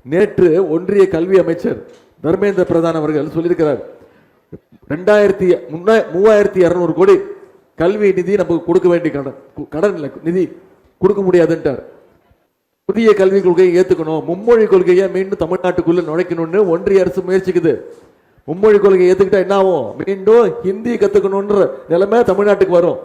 நேற்று ஒன்றிய கல்வி அமைச்சர் தர்மேந்திர பிரதான் அவர்கள் சொல்லியிருக்கிறார், 3200 கோடி கல்வி நிதி நமக்கு கொடுக்க வேண்டிய கடன் நிதி கொடுக்க முடியாதுன்றார். புதிய கல்விக் கொள்கையை ஏத்துக்கணும், மும்மொழி கொள்கையை மீண்டும் தமிழ்நாட்டுக்குள்ள நுழைக்கணும்னு ஒன்றிய அரசு முயற்சிக்குது. மும்மொழி கொள்கையை ஏத்துக்கிட்டா என்ன ஆகும்? மீண்டும் ஹிந்தி கத்துக்கணும்ன்ற நிலைமை தமிழ்நாட்டுக்கு வரும்.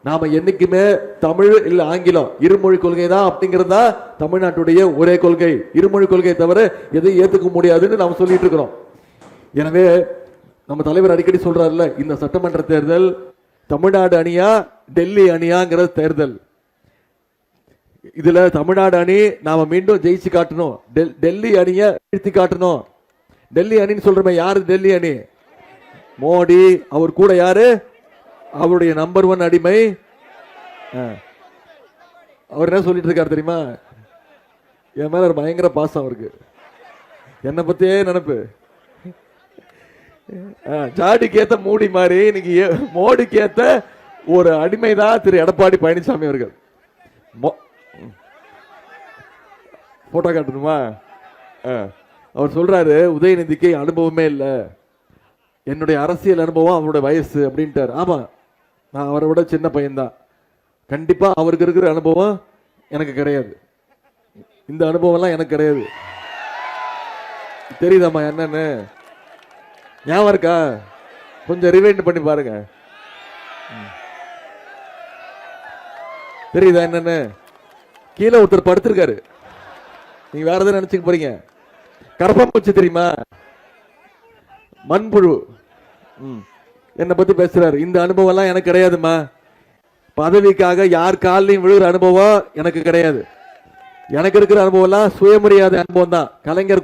நாம என்னைக்குமே தமிழ் இல்ல ஆங்கிலம் இருமொழி கொள்கை தான் அப்படிங்கிறதா தமிழ்நாட்டுடைய ஒரே கொள்கை. இருமொழி கொள்கையை தவிர எதையும் ஏத்துக்க முடியாதுன்னு நாம சொல்லிட்டு இருக்கிறோம். எனவே நம்ம தலைவர் அடிக்கடி சொல்றாருல, இந்த சட்டமன்ற தேர்தல் தமிழ்நாடு அணியா டெல்லி அணியாங்கிற தேர்தல். இதுல தமிழ்நாடு அணி நாம மீண்டும் ஜெயிச்சு காட்டணும், டெல்லி அணிய வீழ்த்தி காட்டணும். டெல்லி அணின்னு சொல்றமே, யாரு டெல்லி அணி? மோடி. அவர் கூட யாரு? அவருடைய நம்பர் 1 அடிமை. அவர் என்ன சொல்லிட்டு இருக்காரு தெரியுமா? என் மேல பயங்கர பாசம் அவருக்கு, என்னை பத்தியே நினைப்பு. ஜாடிக்கு ஏத்த மூடி மாதிரி இன்னைக்கு மோடிக்கு ஏத்த ஒரு அடிமைதான் திரு எடப்பாடி பழனிசாமி அவர்கள். போட்டோ காட்டணுமா? அவர் சொல்றாரு, உதயநிதிக்கு அனுபவமே இல்லை, என்னுடைய அரசியல் அனுபவம் அவருடைய வயசு அப்படின்ட்டார். ஆமா, நான் அவரை விட சின்ன பையன்தான். கண்டிப்பா அவருக்கு இருக்கிற அனுபவம் எனக்கு கிடையாது. இந்த அனுபவம்லாம் எனக்கு கிடையாது. தெரியுதாம்மா என்னன்னு? ஞாபகம் இருக்கா? கொஞ்சம் ரிவைண்ட் பண்ணி பாருங்க, தெரியுதா என்னன்னு? கீழே ஒருத்தர் படுத்திருக்காரு, நீங்க வேற எதாவது நினைச்சுக்க போறீங்க. கரப்பாம்பூச்சி தெரியுமா? மண்புழு. என்னை பத்தி பேசுறாரு. இந்த அனுபவம் எல்லாம் எனக்கு கிடையாதுமா. பதவிக்காக யார் காலையும் விழுகிற அனுபவம் எனக்கு கிடையாது. எனக்கு இருக்கிற அனுபவம் எல்லாம் சுயமரியாதை அனுபவம் தான். கலைஞர்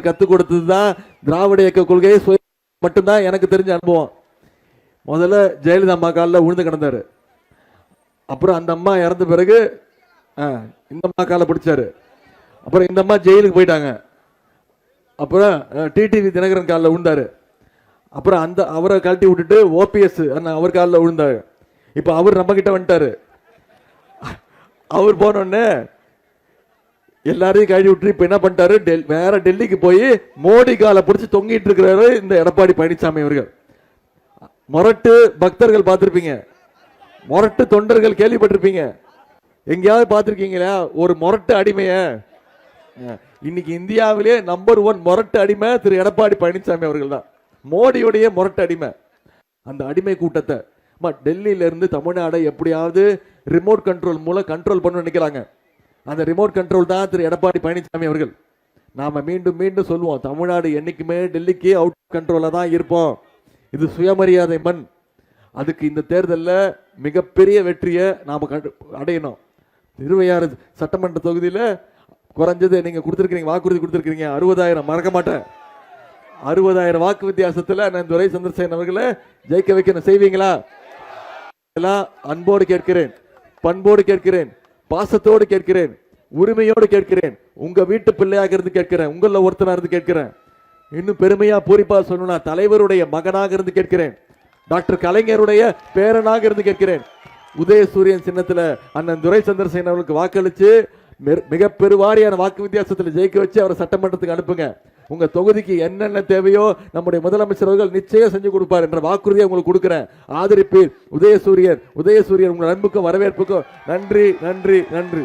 கத்துக் கொடுத்தது தான் திராவிட இயக்க கொள்கையை மட்டும்தான் எனக்கு தெரிஞ்ச அனுபவம். முதல்ல ஜெயலலிதா அம்மா காலில் விழுந்து கிடந்தாரு. அப்புறம் அந்த அம்மா இறந்த பிறகு இந்த அம்மா காலை பிடிச்சாரு. அப்புறம் இந்த அம்மா ஜெயிலுக்கு போயிட்டாங்க. அப்புறம் டிடிவி தினகரன் காலில் விழுந்தாரு. அப்புறம் அவரை கழட்டி விட்டுட்டு ஓபிஎஸ் அவர் காலில் விழுந்தாரு. இப்ப அவர் நம்ம கிட்ட வந்துட்டாரு. அவர் போனோடனே எல்லாரையும் கழட்டி விட்டு இப்ப என்ன பண்ணிட்டாரு, வேற டெல்லிக்கு போய் மோடி காலை பிடிச்சி தொங்கிட்டு இருக்கிறாரு இந்த எடப்பாடி பழனிசாமி அவர்கள். மொரட்டு பக்தர்கள் பார்த்திருப்பீங்க, மொரட்டு தொண்டர்கள் கேள்விப்பட்டிருப்பீங்க. எங்கேயாவது பார்த்திருக்கீங்களா ஒரு மொரட்டு அடிமைய? இன்னைக்கு இந்தியாவிலே நம்பர் 1 மொரட்டு அடிமை திரு எடப்பாடி பழனிசாமி அவர்கள் தான், மோடியுடைய மொரட்டு அடிமை. அந்த அடிமை கூட்டத்தை டெல்லியில இருந்து தமிழ்நாடை எப்படியாவது ரிமோட் கண்ட்ரோல் மூலம் கண்ட்ரோல் பண்ண நினைக்கிறாங்க. அந்த ரிமோட் கண்ட்ரோல் தான் திரு எடப்பாடி பழனிசாமி அவர்கள். நாம மீண்டும் மீண்டும் சொல்லுவோம், தமிழ்நாடு என்னைக்குமே டெல்லிக்கு அவுட் கண்ட்ரோல தான் இருப்போம். இது சுயமரியாதை மண். அதுக்கு இந்த தேர்தலில் மிகப்பெரிய வெற்றியை நாம அடையணும். திருவையாறு சட்டமன்ற தொகுதியில குறைஞ்சது நீங்க கொடுத்திருக்கீங்க, வாக்குறுதி கொடுத்திருக்கீங்க 60,000, மறக்க மாட்டேன். 60,000 வாக்கு வித்தியாசத்துல நான் துரை சந்திரசேகரன் அவர்களை ஜெயிக்க வைக்கணும். செய்வீங்களா? எல்லாம் அன்போடு கேட்கிறேன், பண்போடு கேட்கிறேன், பாசத்தோடு கேட்கிறேன், உரிமையோடு கேட்கிறேன், உங்க வீட்டு பிள்ளையாக இருந்து கேட்கிறேன், உங்கள ஒருத்தனா இருந்து கேட்கிறேன். இன்னும் பெருமையா பூரிப்பா சொல்லணும்னா தலைவருடைய மகனாக இருந்து கேட்கிறேன், டாக்டர் கலைஞருடைய பேரனாக இருந்து கேட்கிறேன். உதயசூரியன் சின்னத்துல அண்ணன் துரை சந்திரசேகரன் அவர்களுக்கு வாக்களிச்சு மிக பெருவாரியான வாக்கு வித்தியாசத்தில் ஜெயிக்க வச்சு அவரை சட்டமன்றத்துக்கு அனுப்புங்க. உங்க தொகுதிக்கு என்னென்ன தேவையோ நம்முடைய முதலமைச்சர் அவர்கள் நிச்சயம் செஞ்சு கொடுப்பார் என்ற வாக்குறுதியை உங்களுக்கு கொடுக்கிறேன். ஆதரிப்பீர். உதயசூரியன் உங்கள் அன்புக்கும் வரவேற்புக்கும் நன்றி, நன்றி, நன்றி.